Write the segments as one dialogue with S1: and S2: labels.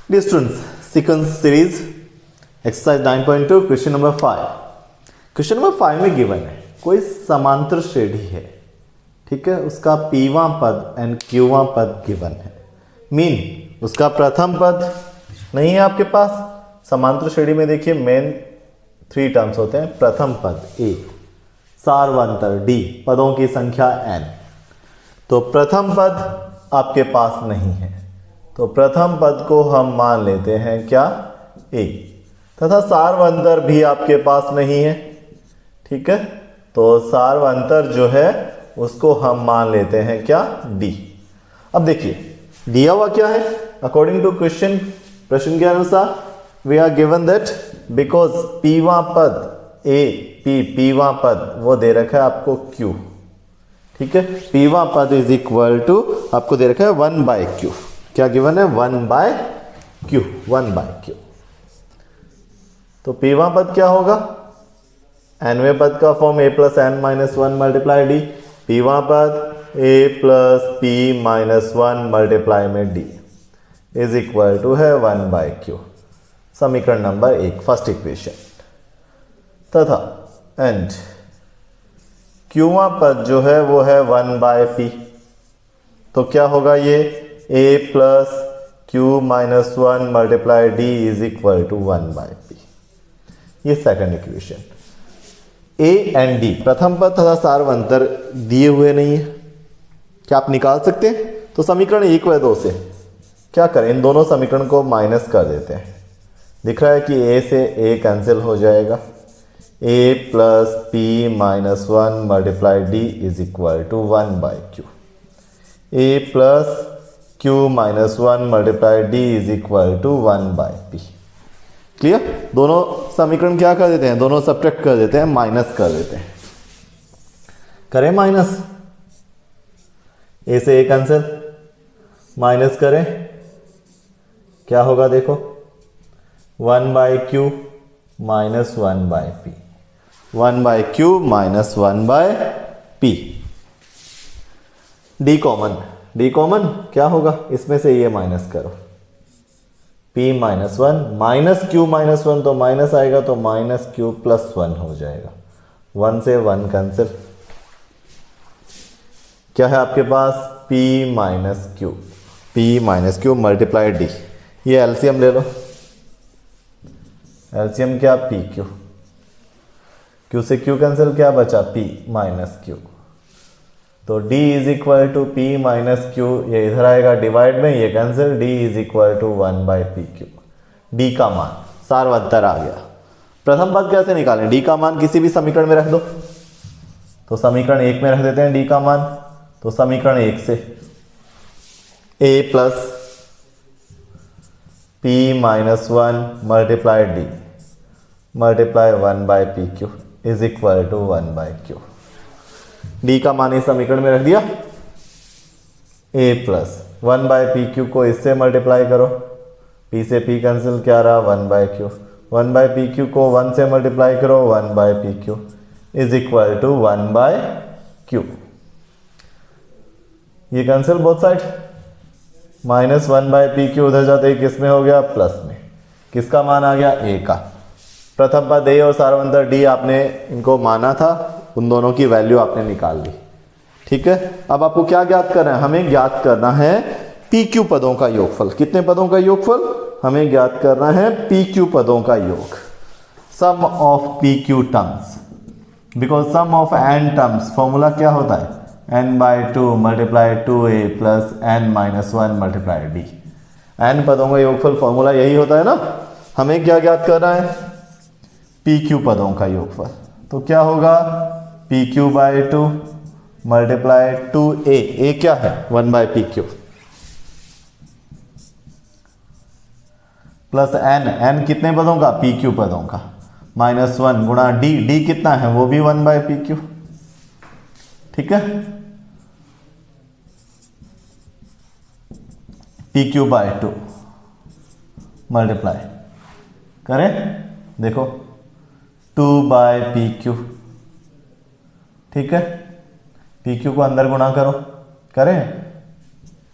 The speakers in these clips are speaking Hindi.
S1: Dear students, sequence series exercise 9.2 question number 5। Question number 5 में गिवन है कोई समांतर श्रेणी है, ठीक है, उसका पीवां पद एंड क्यूवां पद गिवन है। मीन उसका प्रथम पद नहीं है आपके पास। समांतर श्रेणी में देखिए मेन 3 टर्म्स होते हैं। प्रथम पद ए, सार्वंतर डी, पदों की संख्या n। तो प्रथम पद आपके पास नहीं है, तो प्रथम पद को हम मान लेते हैं क्या, ए। तथा सार्वंतर भी आपके पास नहीं है, ठीक है, तो सार्वंतर जो है उसको हम मान लेते हैं क्या, डी। अब देखिए दिया हुआ क्या है, अकॉर्डिंग टू क्वेश्चन, प्रश्न के अनुसार we are given that because पीवां पद ए, पीवां पद वो दे रखा है आपको क्यू, ठीक है। पीवां पद इज इक्वल टू आपको दे रखा है 1/q। क्या गिवन है, 1/q, 1/q। तो पीवां पद क्या होगा, nवें पद का form a plus n minus 1 multiply d. पीवां पद a plus p minus 1 multiply में d इज इक्वल टू है 1/q। समीकरण नंबर 1, फर्स्ट इक्वेशन। तथा एंड क्यूवां पद जो है वो है 1/p। तो क्या होगा, ये a plus Q minus 1 multiply D is equal to 1/p। ये second equation. a and d प्रथम पद तथा सार्वंतर दिए हुए नहीं है, क्या आप निकाल सकते हैं? तो समीकरण 1 व 2 से क्या करें, इन दोनों समीकरण को माइनस कर देते हैं। दिख रहा है कि a से a कैंसिल हो जाएगा। a plus p minus 1 multiply D is equal to 1/q। a plus q minus 1 multiply D is equal to 1/p। Clear? दोनों समीकरण क्या कर देते हैं, दोनों सब्ट्रैक्ट कर देते हैं, माइनस कर देते हैं। करें माइनस, a से a कैंसिल, माइनस करें, क्या होगा देखो, 1/q minus 1/p, 1/q minus 1/p। d common, d common क्या होगा, इसमें से ये माइनस करो, p minus 1 minus q minus 1, तो माइनस आएगा तो माइनस q प्लस 1 हो जाएगा। 1 से 1 कैंसिल, क्या है आपके पास, p minus q multiply d। ये एलसीएम ले लो, एलसीएम क्या, पी क्यू, क्यू से क्यू कैंसिल, क्या बचा, p माइनस क्यू। तो d is equal to p minus Q, ये इधर आएगा डिवाइड में, ये cancel, d is equal to 1/pq। d का मान सार्वंतर आ गया। प्रथम पद कैसे निकालें, d का मान किसी भी समीकरण में रख दो। तो समीकरण 1 में रख देते हैं d का मान। तो समीकरण 1 से a plus p minus 1 multiply d multiply 1/pq is equal to 1/q। d का मान इस समीकरण में रख दिया। a प्लस 1/pq को इससे मल्टीप्लाई करो, p से p कैंसिल, क्या रहा, 1/q। 1/pq को 1 से मल्टीप्लाई करो, 1/pq is equal to 1/q। ये cancel both side, minus 1/pq उधर जाते ही किस में हो गया, प्लस में। किसका मान आ गया, a का। प्रथम पद a और सार्वंतर d आपने इनको माना था, उन दोनों की वैल्यू आपने निकाल ली, ठीक है। अब आपको क्या ज्ञात करना है, हमें ज्ञात करना है pq पदों का योगफल। कितने पदों का योगफल, हमें ज्ञात करना है pq पदों का योग। Sum of pq terms, because sum of n terms formula क्या होता है, n/2 multiply 2a plus n minus 1 multiply d। n पदों का योगफल फॉर्मूला यही होता है ना। हमें क्या ज्ञात करना है, pq पदों का योगफल। तो क्या होगा, pq/2 मल्टीप्लाई 2a, a क्या है, 1/pq प्लस n कितने पदों का, pq पदों का, माइनस 1 गुणा d कितना है, वो भी 1/pq, ठीक है। pq/2 मल्टीप्लाई करें, देखो 2/pq, ठीक है। pq को अंदर गुणा करो, करें,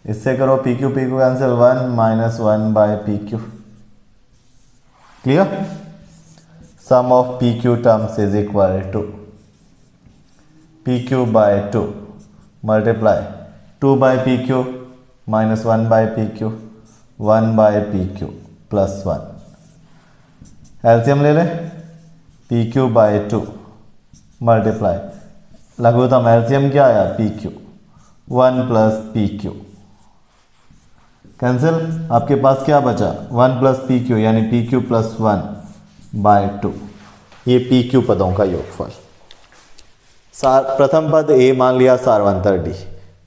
S1: इससे करो p q cancel, 1 minus 1 by p q. Clear? Sum of p q terms is equal to p q by 2 multiply 2 by p q minus 1 by p q 1 by p Q plus 1। LCM ले लें, पी क्यू बाय 2 मल्टीप्लाई लघुत्तम एलसीएम क्या आया p q 1 plus p q cancel, आपके पास क्या बचा 1 प्लस पी क्यू यानी पी क्यू प्लस 1 बाय 2। ये पी क्यू पदों का योगफल। प्रथम पद ए मान लिया सारवंतर डी,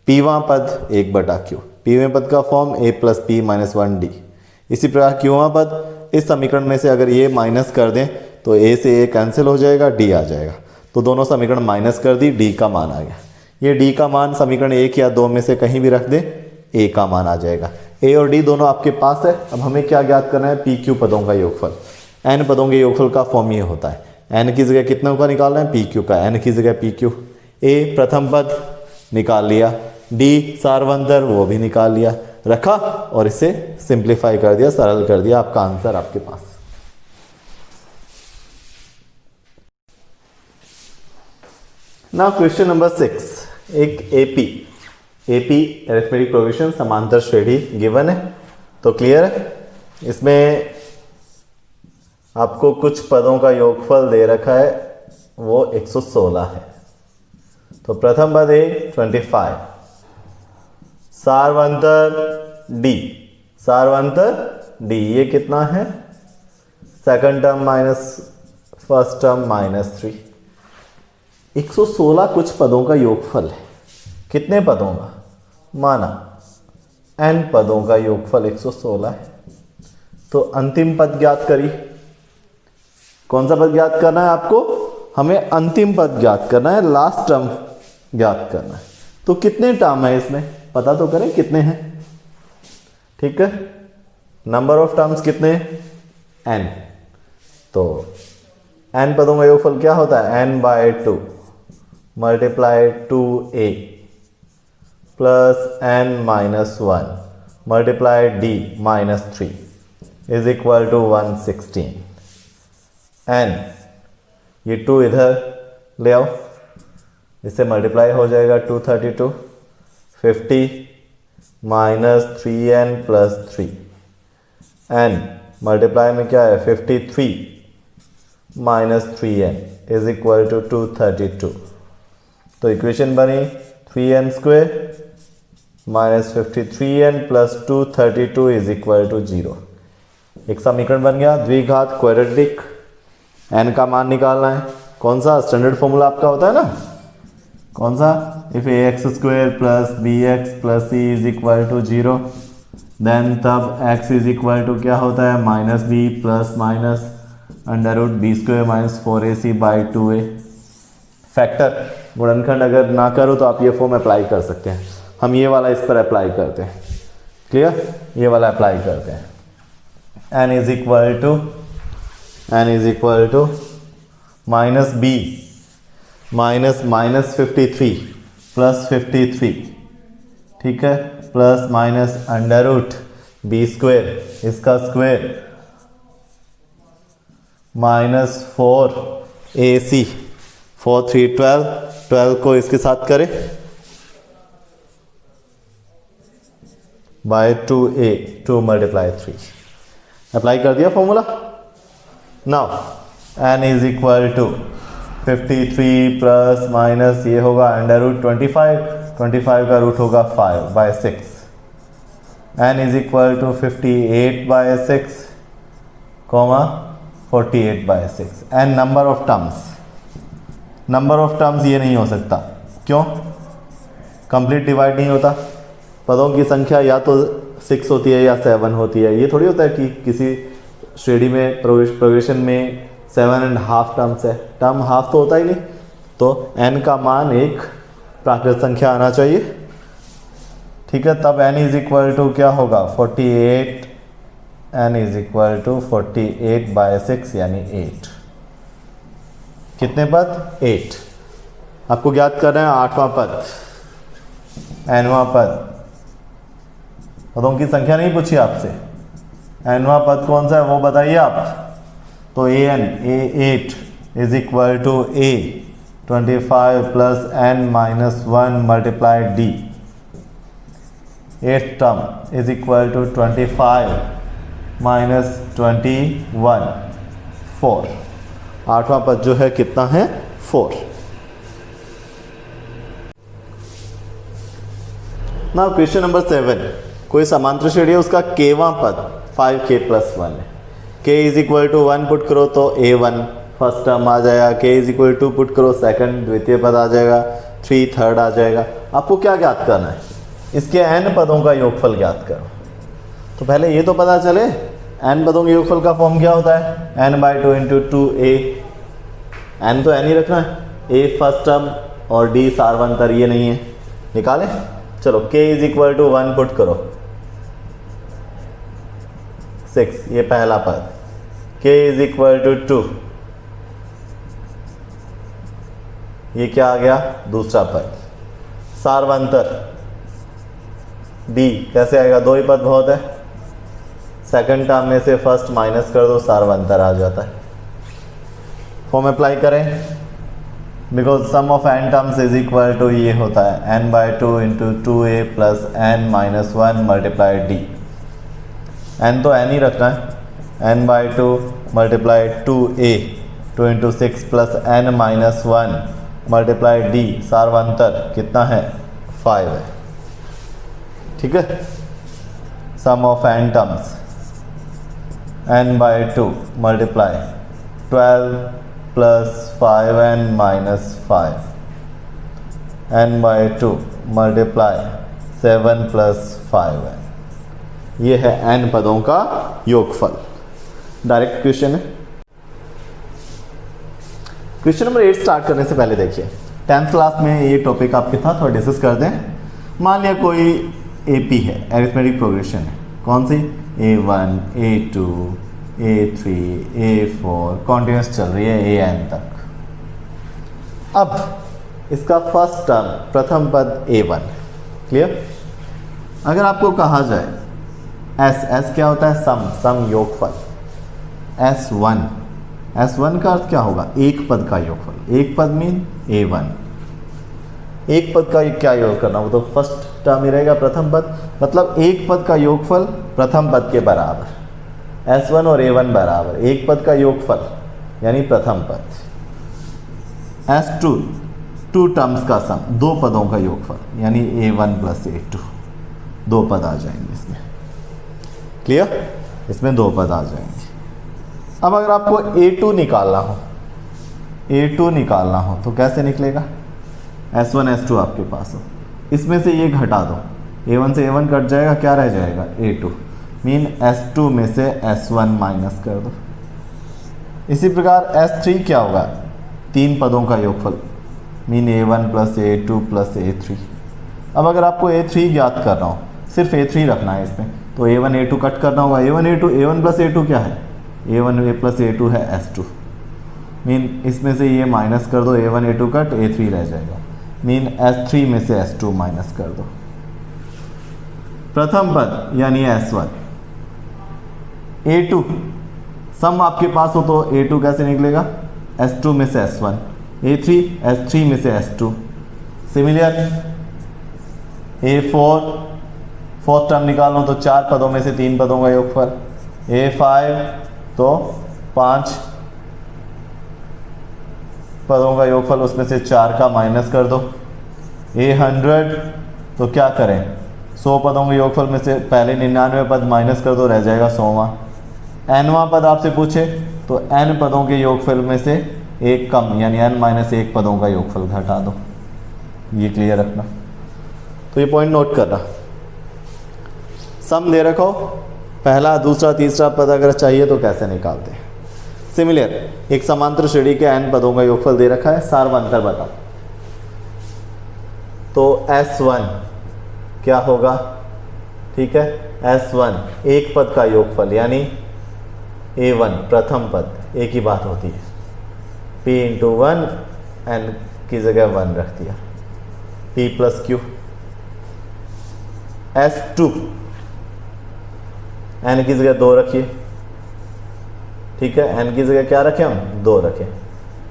S1: पीवां पद 1 बटा क्यू, पीवें पद का फॉर्म ए प्लस पी माइनस 1 डी। इसी प्रकार क्यूवां पद, इस समीकरण में से अगर ये माइनस कर दें तो ए से ए कैंसिल हो जाएगा, डी आ जाएगा। तो दोनों समीकरण माइनस कर दी, डी का मान आ गया। ये डी का मान समीकरण 1 या 2 में से कहीं भी रख दें, ए का मान आ जाएगा। ए और डी दोनों आपके पास है। अब हमें क्या ज्ञात करना है, पी क्यू पदों का योगफल। एन पदों के योगफल का फॉर्म ये होता है, एन की जगह कितनों का निकालना है, पी क्यू का, एन की जगह पी क्यू। ए प्रथम पद निकाल लिया, डी सारवंतर वो भी निकाल लिया, रखा और इसे सिंप्लीफाई कर दिया, सरल कर दिया, आपका आंसर आपके पास। नाउ क्वेश्चन नंबर 6, एक एपी अरिथमेटिक प्रोग्रेशन समांतर श्रेणी गिवन है। तो क्लियर है, इसमें आपको कुछ पदों का योगफल दे रखा है, वो 116 है। तो प्रथम पद है 25, सारवंतर डी ये कितना है, second term minus first term minus 3। 116 कुछ पदों का योगफल है। कितने पदों का, माना n पदों का योगफल 116 है। तो अंतिम पद ज्ञात करिए। कौन सा पद ज्ञात करना है आपको, हमें अंतिम पद ज्ञात करना है, लास्ट टर्म ज्ञात करना है। तो कितने टर्म है इसमें पता तो करें कितने हैं। ठीक है, नंबर ऑफ टर्म्स कितने हैं, n। तो n पदों का योगफल क्या होता है, n by 2 multiply 2a plus n minus 1 multiply d minus 3 is equal to 116। n ये 2 इधर ले आओ, इससे मल्टीप्लाई हो जाएगा 232, 50 minus 3n plus 3, n multiply में क्या है 53 minus 3n is equal to 232। तो इक्वेशन बनी 3n square minus 53n plus 232 is equal to 0। एक समीकरण बन गया, द्विघात क्वाड्रेटिक। n का मान निकालना है, कौन सा स्टैंडर्ड फॉर्मूला आपका होता है ना, कौन सा, if ax square plus bx plus c is equal to 0 then तब x इज इक्वल टू क्या होता है, minus b plus minus under root B square minus 4ac by 2a। Factor गुणनखंड अगर ना करो तो आप ये फॉर्म अप्लाई कर सकते हैं। हम ये वाला इस पर अप्लाई करते हैं। क्लियर, ये वाला अप्लाई करते हैं। n is equal to minus B minus 53 plus 53, ठीक है, plus minus under root B square इसका स्क्वेयर माइनस 4ac 4 3 12 को इसके साथ करें बाय 2a 2 मल्टीप्लाई 3। अप्लाई कर दिया formula. Now n is equal to 53 plus minus ये होगा अंडर रूट 25 का रूट होगा 5 by 6, n is equal to 58 by 6 comma 48 by 6। n number of terms ये नहीं हो सकता, क्यों, कंप्लीट डिवाइड नहीं होता। पदों की संख्या या तो 6 होती है या 7 होती है। ये थोड़ी होता है कि किसी श्रेणी में प्रोग्रेशन में 7.5 टर्म्स है, टर्म हाफ तो होता ही नहीं। तो n का मान एक प्राकृत संख्या आना चाहिए। ठीक है, तब n इज इक्वल टू क्या होगा 48, n is equal to 48 by 6 यानी 8। कितने पद, 8। आपको ज्ञात करना है 8वां पद, nवां पद पदों की संख्या नहीं पूछी आपसे, nवां पद कौन सा है वो बताइए आप। तो a8 is equal to a25 प्लस n-1 multiplied d। 8th term is equal to 25 minus 21 4। 8वां पद जो है कितना है 4। नाउ क्वेश्चन नंबर 7, कोई समांतर श्रेणी है, उसका केवां पद 5k + 1 है। k is equal to 1 put करो तो a1 फर्स्ट टर्म आ जाएगा, k is equal to put करो सेकंड द्वितीय पद आ जाएगा, 3 थर्ड आ जाएगा। आपको क्या ज्ञात करना है, इसके n पदों का योगफल ज्ञात करो। तो पहले ये तो पता चले n पदों के योगफल का फॉर्म क्या होता है, n/2 × 2a। n तो n ही रखना है, a फर्स्ट टर्म और d सारवंतर ये नहीं है, निकालें। चलो k is equal to 1 put करो 6, ये पहला पद। k इज इक्वल टू 2, ये क्या आ गया दूसरा पद। सारवंतर d कैसे आएगा, 2 ही पद बहुत है, सेकंड टर्म में से फर्स्ट माइनस कर दो, सारवंतर आ जाता है। फॉर्म अप्लाई करें, because sum of n terms is equal to ये होता है n/2 × 2a plus n-1 multiplied d। n तो n ही रखना है, n/2 multiplied 2a 2 × 6 plus n-1 multiplied d। सारवंतर कितना है 5 है, ठीक है। Sum of n terms n/2 multiply 12 plus 5n-5 n/2 multiply 7 plus 5n। ये है n पदों का योगफल। डायरेक्ट क्वेश्चन है। क्वेश्चन नंबर 8 स्टार्ट करने से पहले देखिए, 10th क्लास में ये टॉपिक आपके था, थोड़ा डिस्कस कर दें। मान लिया कोई AP है, एरिथमेटिक प्रोग्रेशन है, कौन सी A1 A2 A3 A4 continuous चल रही है AN तक। अब इसका फर्स्ट टर्म प्रथम पद A1, क्लियर। अगर आपको कहा जाए S क्या होता है, सम योगफल। S1 का अर्थ क्या होगा, एक पद का योगफल। एक पद मीन A1, एक पद का क्या योग करना, वो तो फर्स्ट टर्म ही रहेगा, प्रथम पद। मतलब एक पद का योगफल प्रथम पद के बराबर, S1 और A1 बराबर एक पद का योगफल यानी प्रथम पद। S2 2 टर्म्स का सम, दो पदों का योगफल यानी A1 + A2, दो पद आ जाएंगे इसमें, क्लियर। इसमें दो पद आ जाएंगे। अब अगर आपको A2 निकालना हो तो कैसे निकलेगा, S1 S2 आपके पास हो, इसमें से ये घटा दो, A1 से A1 कट जाएगा, क्या रह जाएगा A2, मीन S2 में से S1 माइनस कर दो। इसी प्रकार S3 क्या होगा, तीन पदों का योगफल, मीन A1 + A2 + A3। अब अगर आपको A3 ज्ञात करना हो, सिर्फ A3 रखना है इसमें, तो A1 A2 कट करना होगा। A1 + A2 क्या है, A1 + A2 है S2, मीन इसमें से ये माइनस कर दो, A1 A2 कट, A3 रह जाएगा, मीन S3 में से S2 माइनस कर दो। प्रथम पद यानी S1। A2 सम आपके पास हो तो A2 कैसे निकलेगा, S2 में से S1, A3 S3 में से S2। Similar A4 fourth term निकालो तो चार पदों में से तीन पदों का योगफल, A5 तो 5 पदों का योगफल, उसमें से 4 का माइनस कर दो। A100 तो क्या करें, 100 पदों के योगफल में से पहले 99 पद माइनस कर दो, रह जाएगा 100वां। nवां पद आपसे पूछे तो n पदों के योगफल में से एक कम यानी n-1 पदों का योगफल घटा दो। ये क्लियर रखना, तो ये पॉइंट नोट करना। सम दे रखो, पहला दूसरा तीसरा पद अगर चाहिए तो कैसे निकालते हैं। सिमिलर एक समांतर श्रेणी के n पदों का योगफल दे रखा है, सारवंतर बताओ। तो S1 क्या होगा, ठीक है, S1 एक पद का योगफल यानी A1 प्रथम पद, एक ही बात होती है, P × 1 n की जगह 1 रख दिया, P + Q। S2 n की जगह 2 रखिए, ठीक है, n की जगह क्या रखें हम, 2 रखें,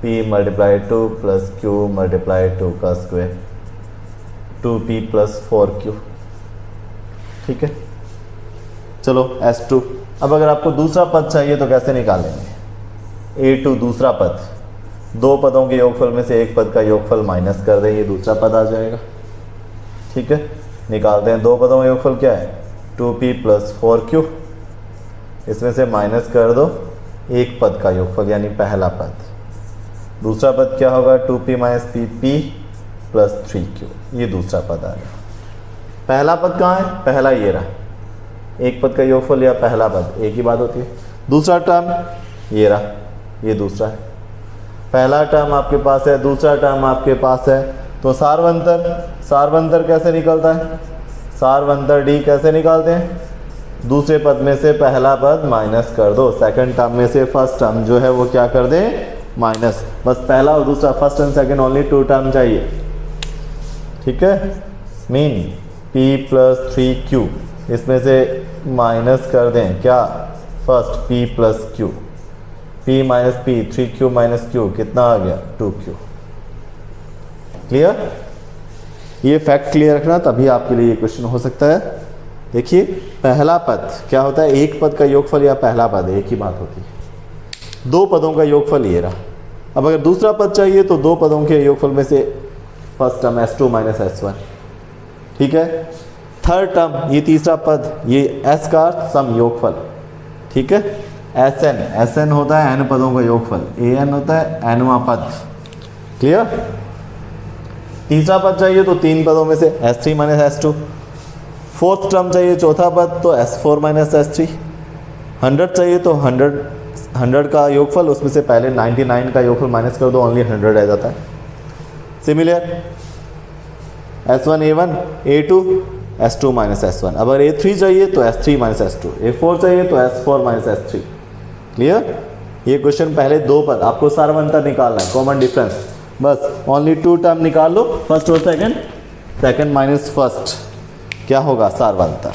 S1: p multiply 2 plus q multiply 2 का स्क्वायर 2p प्लस 4q, ठीक है। चलो S2, अब अगर आपको दूसरा पद चाहिए तो कैसे निकालेंगे, A2 दूसरा पद, दो पदों के योगफल में से एक पद का योगफल माइनस कर दें, ये दूसरा पद आ जाएगा, ठीक है। निकालते हैं, दो पदों का योगफल क्या है, 2p प्लस 4q, इसमें से माइनस कर दो एक पद का योगफल यानी पहला पद, दूसरा पद क्या होगा, 2p minus p plus 3q, ये दूसरा पद आ गया। पहला पद कहाँ है, पहला ये रहा, एक पद का योगफल या पहला पद एक ही बात होती है। दूसरा टर्म ये रहा, ये दूसरा है, पहला टर्म आपके पास है, दूसरा टर्म आपके पास है, तो सारवंतर कैसे निकलता है, सारवंतर डी कैसे निकालते हैं, दूसरे पद में से पहला पद माइनस कर दो, सेकंड टर्म में से फर्स्ट टर्म जो है वो क्या कर दें, माइनस, बस पहला और दूसरा, first and second only 2 term चाहिए, ठीक है। मीन p प्लस 3q, इसमें से माइनस कर दें क्या, first p plus q, p minus p, 3q minus q कितना आ गया, 2q। क्लियर, ये फैक्ट क्लियर रखना, तभी आपके लिए ये क्वेश्चन हो सकता है। देखिए पहला पद क्या होता है, एक पद का योगफल या पहला पद एक ही बात होती है, दो पदों का योगफल ये रहा। अब अगर दूसरा पद चाहिए तो दो पदों के योगफल में से first term S2 minus S1, ठीक है, थर्ड टर्म ये तीसरा पद, ये S का सम योगफल, ठीक है, SN होता है n पदों का योगफल, AN होता है nवां पद, क्लियर। तीसरा पद चाहिए तो तीन पदों में से S3 minus S2, fourth term चाहिए चौथा पद तो S4 माइनस S3, 100 चाहिए तो 100 का योगफल, उसमें से पहले 99 का योगफल माइनस कर दो, ओनली 100 रह जाता है। Similar S1 A1 A2 S2 minus S1, अगर A3 चाहिए तो S3 माइनस S2, A4 चाहिए तो S4 माइनस S3। क्लियर, ये क्वेश्चन पहले दो पद, आपको सारवंतर निकालना है, कॉमन डिफरेंस, बस ओनली 2 टर्म निकाल लो, फर्स्ट और सेकंड माइनस फर्स्ट, क्या होगा, सारवंतर।